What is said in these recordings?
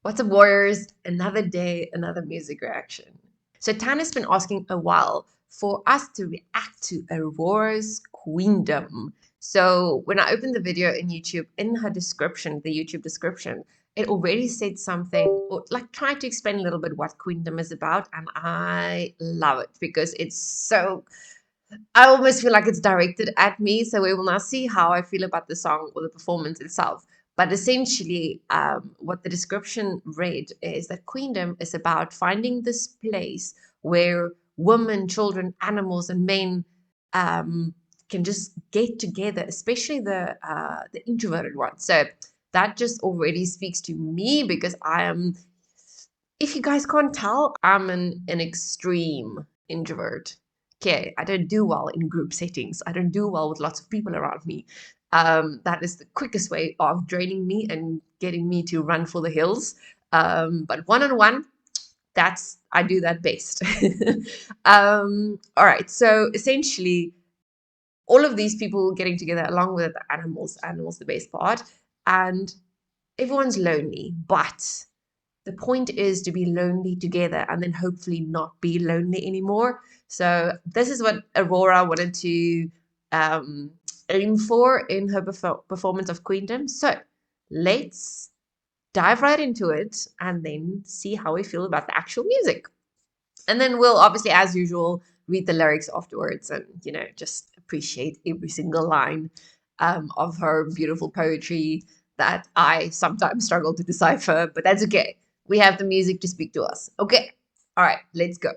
What's up, warriors? Another day, another music reaction. So Tan has been asking a while for us to react to Aurora's Queendom. So when I opened the video in YouTube, in her description, the YouTube description, it already said something, or like tried to explain a little bit what Queendom is about, and I love it because it's so, I almost feel like it's directed at me. So we will now see how I feel about the song or the performance itself. But essentially, what the description read is that Queendom is about finding this place where women, children, animals, and men can just get together, especially the introverted ones. So that just already speaks to me because I am, if you guys can't tell, I'm an extreme introvert. Okay, I don't do well in group settings. I don't do well with lots of people around me. That is the quickest way of draining me and getting me to run for the hills. But one-on-one, I do that best. All right, so essentially, all of these people getting together along with the animals the best part, and everyone's lonely, but the point is to be lonely together and then hopefully not be lonely anymore. So this is what Aurora wanted to aim for in her performance of Queendom. So let's dive right into it and then see how we feel about the actual music. And then we'll obviously, as usual, read the lyrics afterwards and, just appreciate every single line of her beautiful poetry that I sometimes struggle to decipher, but that's okay. We have the music to speak to us. Okay. All right, let's go.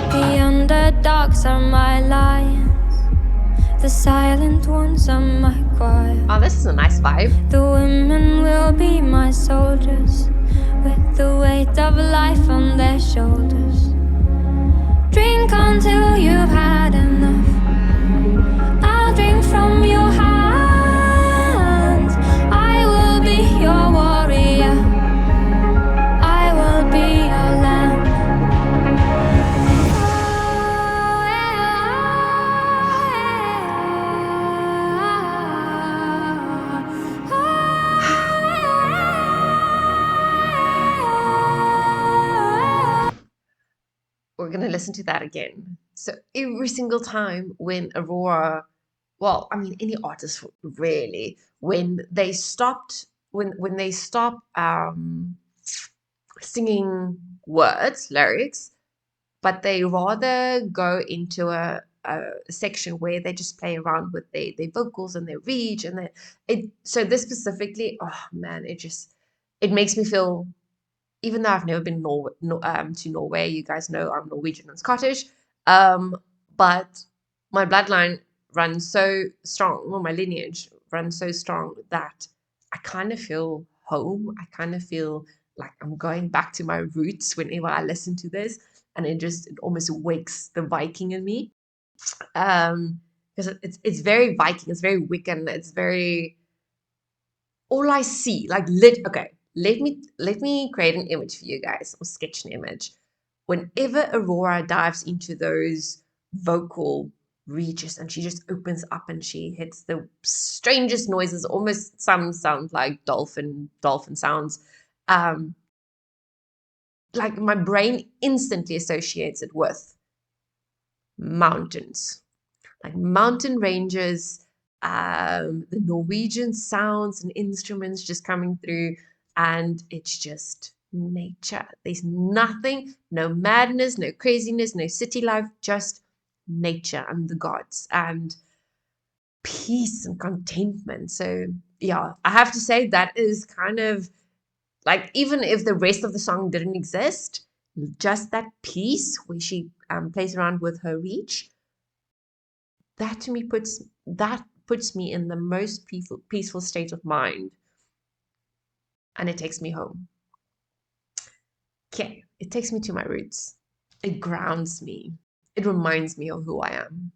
The underdogs are my lions. The silent ones are my choir. Oh, this is a nice vibe. The women will be my soldiers, with the weight of life on their shoulders. Drink until you've had enough. I'll drink from your hands. I will be your warrior. I will be your lamb. We're going to listen to that again. So every single time when Aurora, well, I mean, any artist really, when they stop singing words, lyrics, but they rather go into a section where they just play around with their vocals and their reach and so this specifically, oh man, it makes me feel, even though I've never been to Norway, you guys know I'm Norwegian and Scottish, but my bloodline runs so strong, well, my lineage runs so strong that I kind of feel home. I kind of feel like I'm going back to my roots whenever I listen to this, and it almost wakes the Viking in me. Because it's very Viking, it's very Wiccan, it's very, all I see, like okay, let me create an image for you guys, or sketch an image. Whenever Aurora dives into those vocal reaches and she just opens up and she hits the strangest noises, almost some sound like dolphin sounds, like my brain instantly associates it with mountains, like mountain ranges, the Norwegian sounds and instruments just coming through, and it's just nature. There's nothing, no madness, no craziness, no city life, just nature and the gods and peace and contentment. So yeah, I have to say that is kind of like, even if the rest of the song didn't exist, just that piece where she plays around with her reach, that to me puts me in the most peaceful state of mind, and it takes me home. Okay, it takes me to my roots. It grounds me. It reminds me of who I am.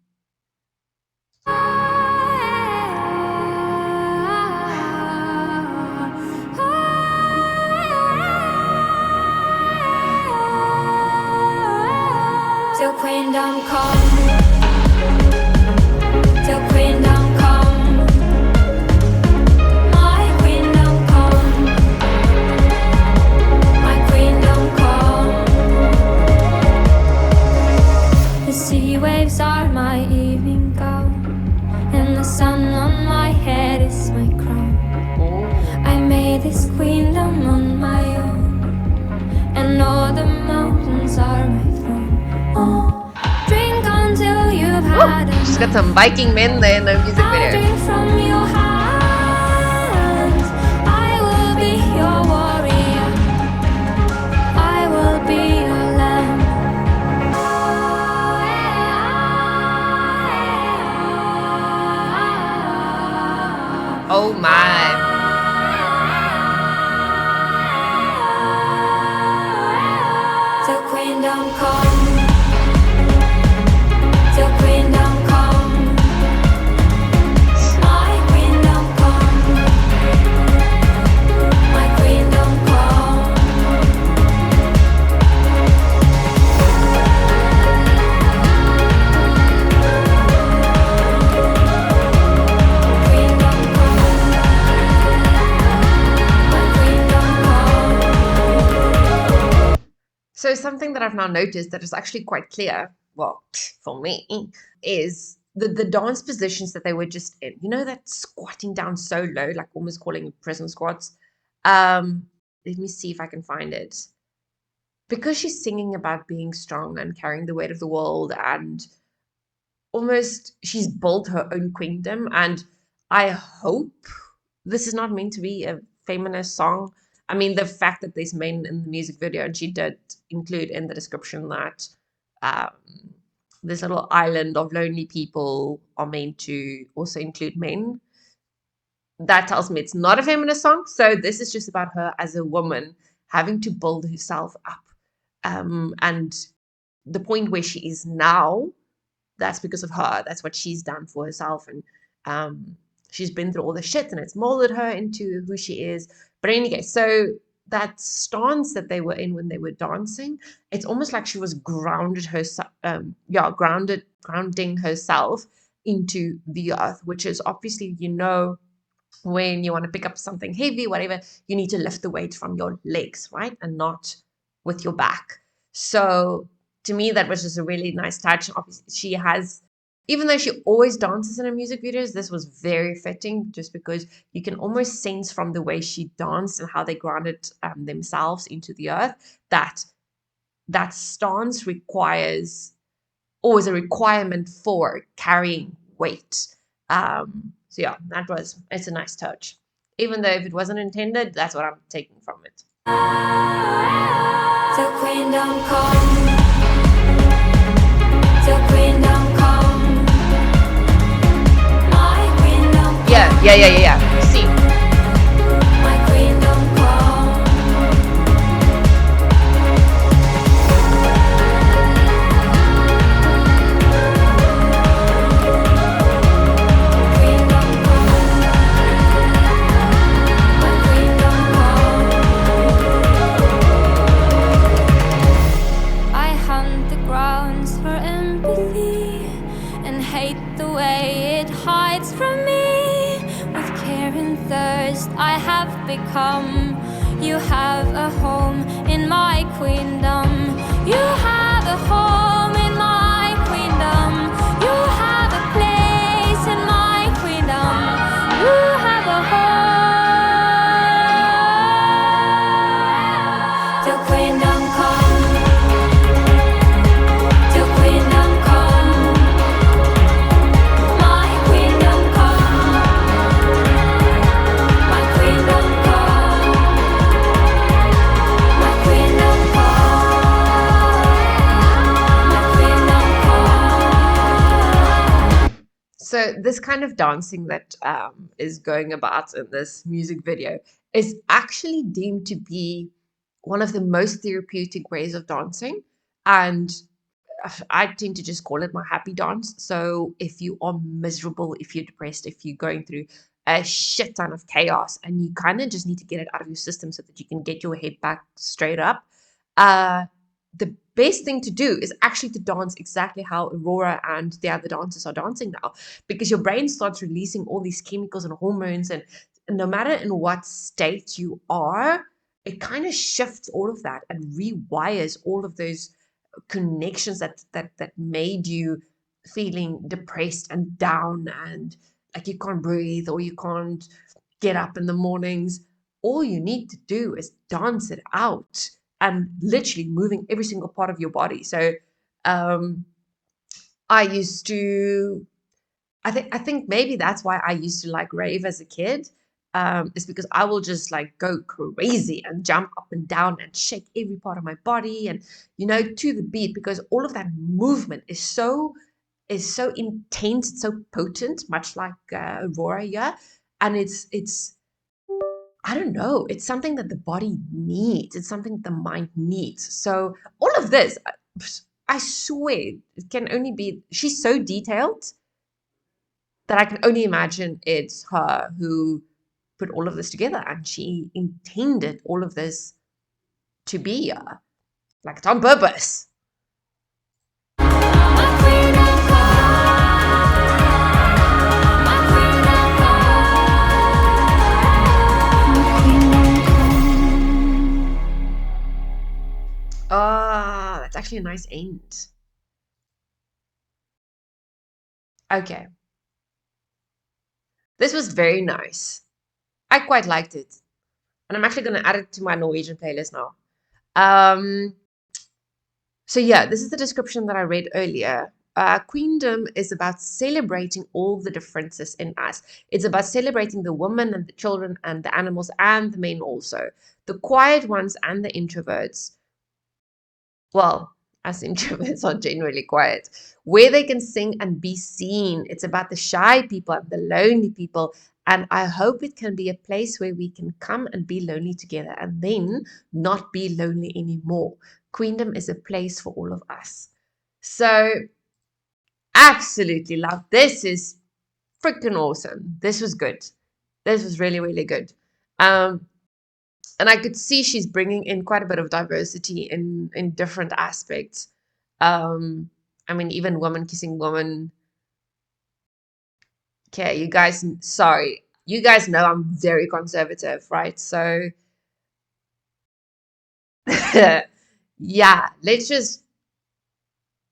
Till Queendom come. sun on my head is my crown. I made this queendom on my own, and all the mountains are my throne. Oh, drink until you've had enough. She's got some Viking men there in the music I'll video. drink from your hands. I will be your warrior. I will be your lamb. Oh my. Till queendom come. Till queendom come. My queendom come. My queendom come. Queendom come. My queendom come. So something that I've now noticed that is actually quite clear, well, for me, is the dance positions that they were just in. You know, that squatting down so low, like almost calling it prison squats. Let me see if I can find it. Because she's singing about being strong and carrying the weight of the world, and almost she's built her own queendom. And I hope this is not meant to be a feminist song. I mean, the fact that there's men in the music video, and she did include in the description that um, this little island of lonely people are meant to also include men. That tells me it's not a feminist song. So this is just about her as a woman having to build herself up. And the point where she is now, that's because of her. That's what she's done for herself. And she's been through all the shit, and it's molded her into who she is. But anyway, so that stance that they were in when they were dancing, it's almost like she was grounding herself into the earth, which is obviously, when you want to pick up something heavy, whatever, you need to lift the weight from your legs, right? And not with your back. So to me, that was just a really nice touch. Obviously, she has, even though she always dances in her music videos, this was very fitting just because you can almost sense from the way she danced and how they grounded themselves into the earth that stance requires, or is a requirement for carrying weight. So yeah, it's a nice touch. Even though if it wasn't intended, that's what I'm taking from it. Till queendom come. Till queendom come. My queendom come. Yeah. See. My queendom come. Queendom come. My queendom come. I hunt the grounds for empathy and hate the way it hides from me. With care and thirst I have become. You have a home in my queendom. You have a home in my queendom. You have a place in my queendom. You have a home. Till queendom come. Till queendom come. My queendom come. My queendom come. My queendom come. My queendom come. So this kind of dancing that is going about in this music video is actually deemed to be one of the most therapeutic ways of dancing. And I tend to just call it my happy dance. So if you are miserable, if you're depressed, if you're going through a shit ton of chaos and you kind of just need to get it out of your system so that you can get your head back straight up, the best thing to do is actually to dance exactly how Aurora and the other dancers are dancing now, because your brain starts releasing all these chemicals and hormones, and no matter in what state you are, it kind of shifts all of that and rewires all of those connections that made you feeling depressed and down and like you can't breathe or you can't get up in the mornings. All you need to do is dance it out and literally moving every single part of your body. So um, I used to I think maybe that's why I used to like rave as a kid. Is because I will just like go crazy and jump up and down and shake every part of my body and to the beat, because all of that movement is so intense, it's so potent, much like Aurora, yeah. And it's I don't know, it's something that the body needs. It's something that the mind needs. So all of this, I swear, it can only be. She's so detailed that I can only imagine it's her who put all of this together, and she intended all of this to be like it's on purpose. Ah, that's actually a nice end. Okay, this was very nice. I quite liked it, and I'm actually going to add it to my Norwegian playlist now. Um, So yeah, this is the description that I read earlier. Queendom is about celebrating all the differences in us. It's about celebrating the women and the children and the animals and the men also, the quiet ones and the introverts. Well, as introverts are generally quiet, where they can sing and be seen. It's about the shy people and the lonely people. And I hope it can be a place where we can come and be lonely together and then not be lonely anymore. Queendom is a place for all of us. So, absolutely love. This is freaking awesome. This was good. This was really, really good. Um, and I could see she's bringing in quite a bit of diversity in different aspects. Um, I mean, even woman kissing woman. Okay, you guys, sorry, you guys know I'm very conservative, right? So, yeah, let's just.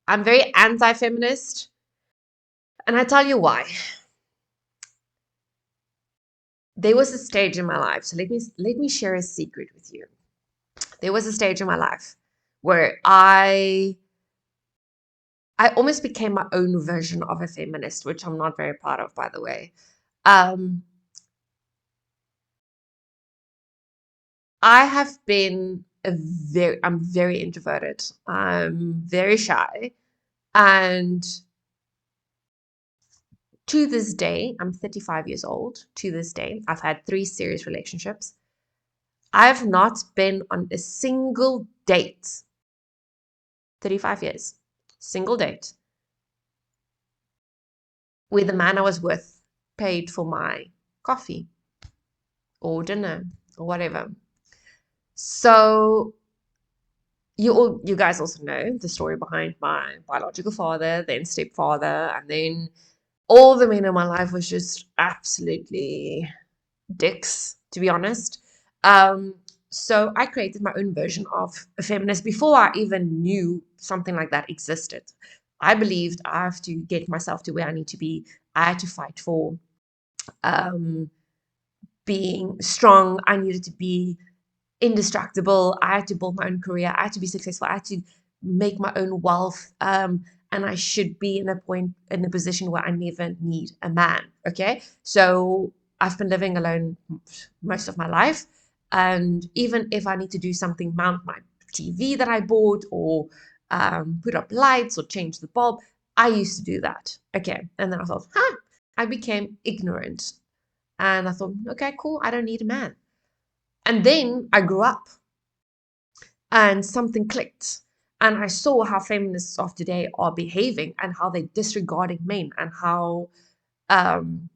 I'm very anti-feminist, and I tell you why. There was a stage in my life, so let me share a secret with you. There was a stage in my life where I almost became my own version of a feminist, which I'm not very proud of, by the way. Um, I have been I'm very introverted. I'm very shy. And to this day, I'm 35 years old. To this day, I've had 3 serious relationships. I've not been on a single date, 35 years, single date, where the man I was with paid for my coffee or dinner or whatever. So you guys also know the story behind my biological father, then stepfather, and then all the men in my life was just absolutely dicks, to be honest. Um, so I created my own version of a feminist before I even knew something like that existed. I believed I have to get myself to where I need to be. I had to fight for um, being strong. I needed to be indestructible. I had to build my own career. I had to be successful. I had to make my own wealth. And I should be in a position where I never need a man. Okay. So I've been living alone most of my life. And even if I need to do something, mount my TV that I bought, or put up lights or change the bulb, I used to do that. Okay. And then I thought, I became ignorant. And I thought, okay, cool. I don't need a man. And then I grew up and something clicked. And I saw how feminists of today are behaving and how they're disregarding men, and how um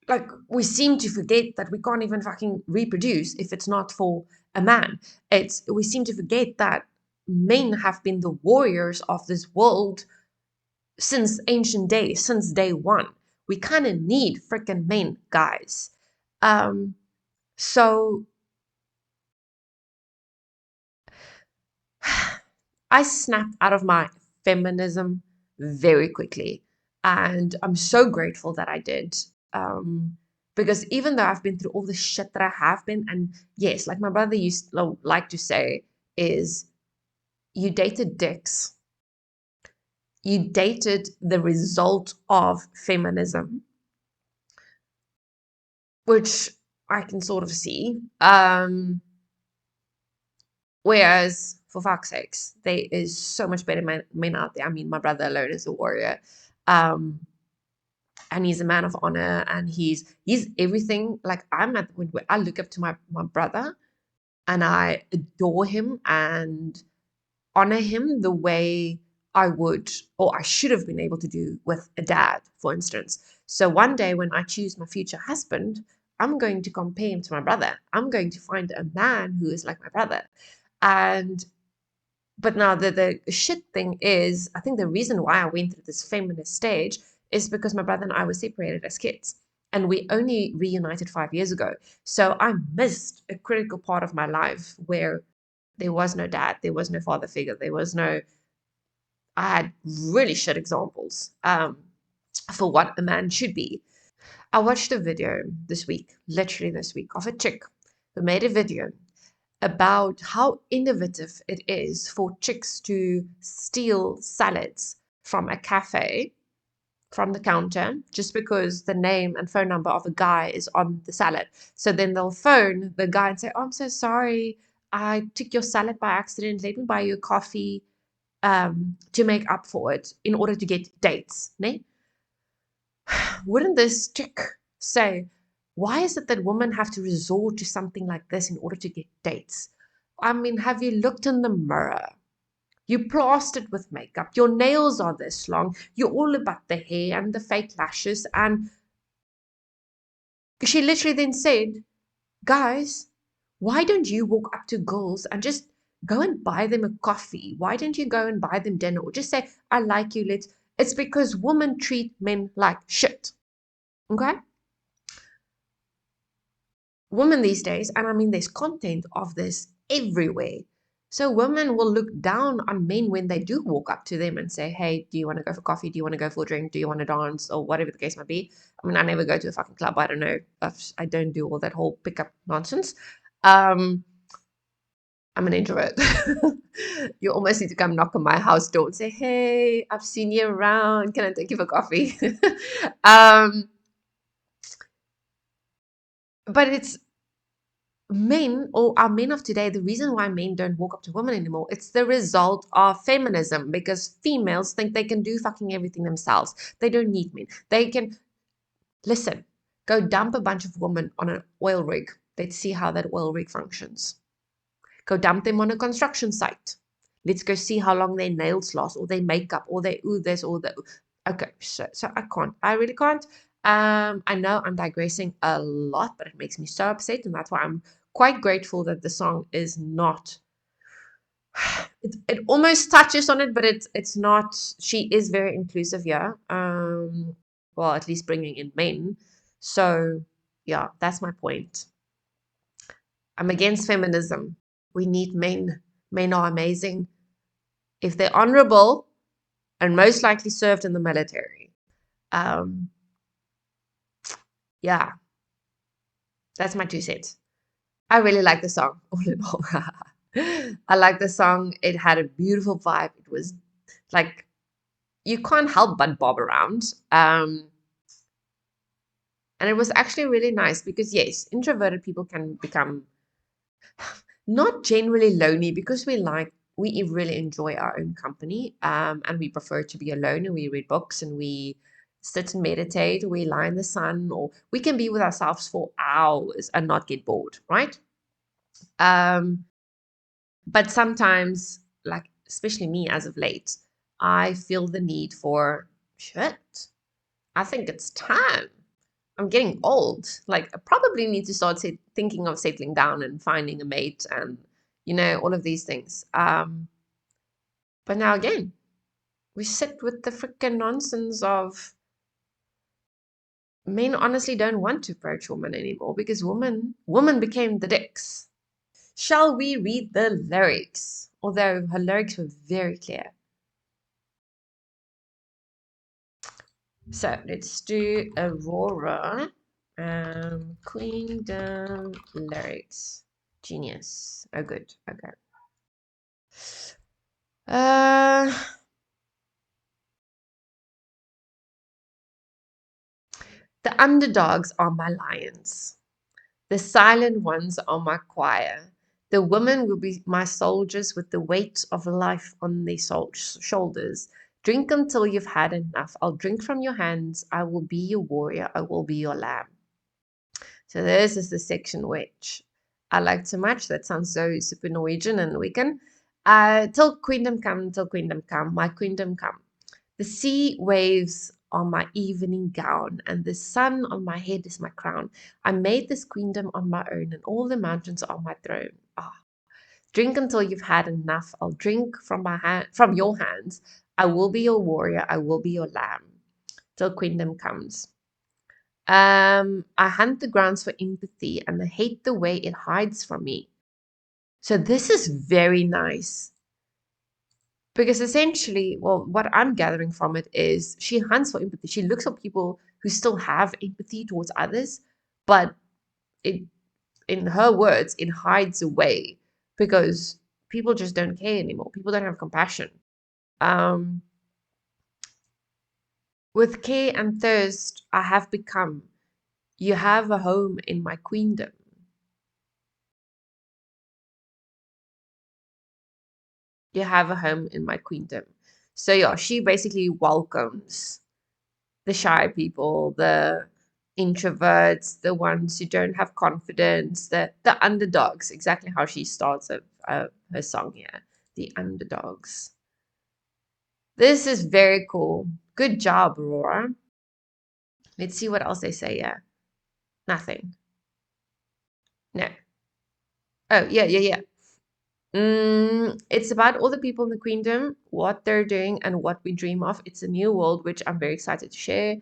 like we seem to forget that we can't even fucking reproduce if it's not for a man. We seem to forget that men have been the warriors of this world since ancient days, since day one. We kind of need freaking men, guys. Um so I snapped out of my feminism very quickly. And I'm so grateful that I did. Because even though I've been through all the shit that I have been, and yes, like my brother used to like to say, is you dated dicks. You dated the result of feminism, which I can sort of see. Whereas, for fuck's sakes, there is so much better men out there. I mean, my brother alone is a warrior. Um, and he's a man of honor, and he's everything. Like, I'm at the point where I look up to my brother and I adore him and honor him the way I would, or I should have been able to do with a dad, for instance. So one day when I choose my future husband, I'm going to compare him to my brother. I'm going to find a man who is like my brother. And but now the shit thing is, I think the reason why I went through this feminist stage is because my brother and I were separated as kids. And we only reunited 5 years ago. So I missed a critical part of my life where there was no dad, there was no father figure, there was no, I had really shit examples for what a man should be. I watched a video this week, literally this week, of a chick who made a video about how innovative it is for chicks to steal salads from a cafe, from the counter, just because the name and phone number of a guy is on the salad. So then they'll phone the guy and say, "Oh, I'm so sorry. I took your salad by accident. Let me buy you a coffee to make up for it in order to get dates." Ne? Wouldn't this chick say, why is it that women have to resort to something like this in order to get dates? I mean, have you looked in the mirror? You plastered with makeup. Your nails are this long. You're all about the hair and the fake lashes. And she literally then said, guys, why don't you walk up to girls and just go and buy them a coffee? Why don't you go and buy them dinner? Or just say, I like you. It's because women treat men like shit. Okay? Women these days, and I mean, there's content of this everywhere. So women will look down on men when they do walk up to them and say, hey, do you want to go for coffee? Do you want to go for a drink? Do you want to dance? Or whatever the case might be. I mean, I never go to a fucking club. I don't know. I don't do all that whole pickup nonsense. I'm an introvert. You almost need to come knock on my house door and say, hey, I've seen you around. Can I take you for coffee? But it's men, or our men of today, the reason why men don't walk up to women anymore, it's the result of feminism, because females think they can do fucking everything themselves. They don't need men. They can, listen, go dump a bunch of women on an oil rig. Let's see how that oil rig functions. Go dump them on a construction site. Let's go see how long their nails last, or their makeup, or their this, or the. Okay, so I can't. I really can't. I know I'm digressing a lot, but it makes me so upset, and that's why I'm quite grateful that the song is not. It almost touches on it, but it's not. She is very inclusive here. Well, at least bringing in men. So yeah, that's my point. I'm against feminism. We need men. Men are amazing. If they're honorable and most likely served in the military. Um, yeah, that's my 2 cents. I really like the song, all in all. I like the song. It had a beautiful vibe. It was like, you can't help but bob around. And it was actually really nice because, yes, introverted people can become not generally lonely, because we really enjoy our own company, and we prefer to be alone, and we read books, and we sit and meditate, we lie in the sun, or we can be with ourselves for hours and not get bored, right? um but sometimes, like especially me as of late, I feel the need for shit. I think it's time. I'm getting old. Like, I probably need to start thinking of settling down and finding a mate, and all of these things. But now again, we sit with the freaking nonsense of men honestly don't want to approach women anymore, because woman became the dicks. Shall we read the lyrics? Although her lyrics were very clear. So let's do Aurora. Queendom lyrics. Genius. Oh, good. Okay. Uh, the underdogs are my lions. The silent ones are my choir. The women will be my soldiers with the weight of life on their shoulders. Drink until you've had enough. I'll drink from your hands. I will be your warrior. I will be your lamb. So this is the section which I like so much. That sounds so super Norwegian and Wiccan. Till queendom come, my queendom come. The sea waves are my evening gown, and the sun on my head is my crown. I made this queendom on my own, and all the mountains are my throne. Ah, drink until you've had enough. I'll drink from from your hands. I will be your warrior. I will be your lamb. Till queendom comes. I hunt the grounds for empathy, and I hate the way it hides from me. So this is very nice. Because essentially, well, what I'm gathering from it is she hunts for empathy. She looks for people who still have empathy towards others, but it, in her words, it hides away because people just don't care anymore. People don't have compassion. Um, with care and thirst, I have become. You have a home in my queendom. You have a home in my queendom. So yeah, she basically welcomes the shy people, the introverts, the ones who don't have confidence, the underdogs. Exactly how she starts her song here. The underdogs. This is very cool. Good job, Aurora. Let's see what else they say here. Nothing. No. Oh, yeah, yeah, yeah. It's about all the people in the Queendom, what they're doing, and what we dream of. It's a new world, which I'm very excited to share.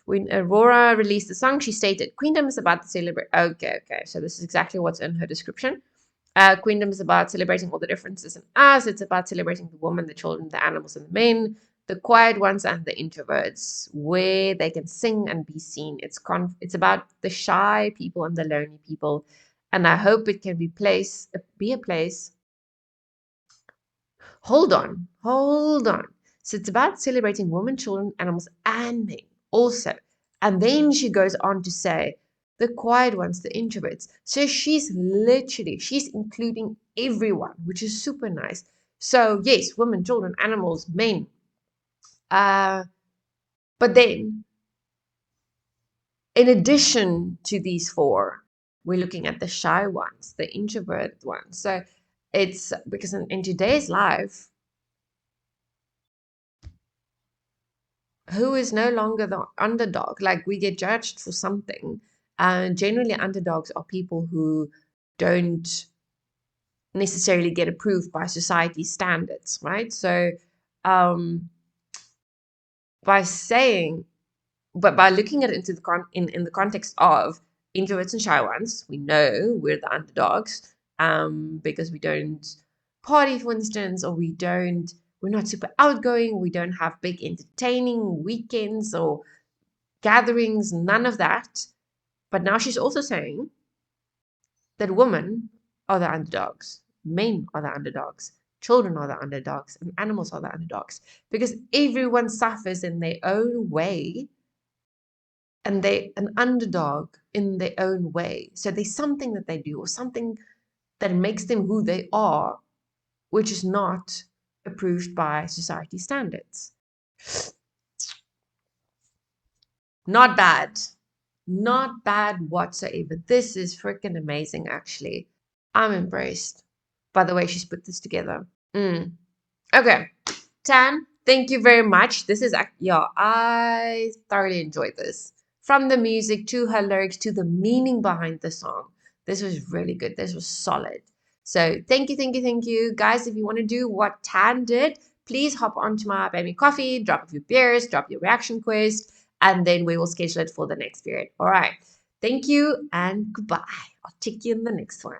When Aurora released the song, she stated, Queendom is about to celebrate. Okay, okay. So this is exactly what's in her description. Queendom is about celebrating all the differences in us. It's about celebrating the women, the children, the animals, and the men, the quiet ones and the introverts, where they can sing and be seen. It's about the shy people and the lonely people. And I hope it can be a place. Hold on. So it's about celebrating women, children, animals, and men also. And then she goes on to say the quiet ones, the introverts. So she's including everyone, which is super nice. So yes, women, children, animals, men. Uh, but then in addition to these four, we're looking at the shy ones, the introvert ones. So it's because in today's life, who is no longer the underdog? Like we get judged for something. And generally, underdogs are people who don't necessarily get approved by society standards, right? So, um, by saying, but by looking at it into in the context of introverts and shy ones, we know we're the underdogs, because we don't party, for instance, or we're not super outgoing, we don't have big entertaining weekends or gatherings, none of that. But now she's also saying that women are the underdogs, men are the underdogs, children are the underdogs, and animals are the underdogs because everyone suffers in their own way and they an underdog in their own way. So there's something that they do or something that makes them who they are, which is not approved by society standards. Not bad. Not bad whatsoever. This is freaking amazing, actually. I'm impressed by the way she's put this together. Okay. Tan, thank you very much. Yeah, I thoroughly enjoyed this. From the music to her lyrics to the meaning behind the song. This was really good. This was solid. So thank you, thank you, thank you. Guys, if you want to do what Tan did, please hop onto my Buy Me Coffee, drop a few beers, drop your reaction quest, and then we will schedule it for the next period. All right. Thank you and goodbye. I'll check you in the next one.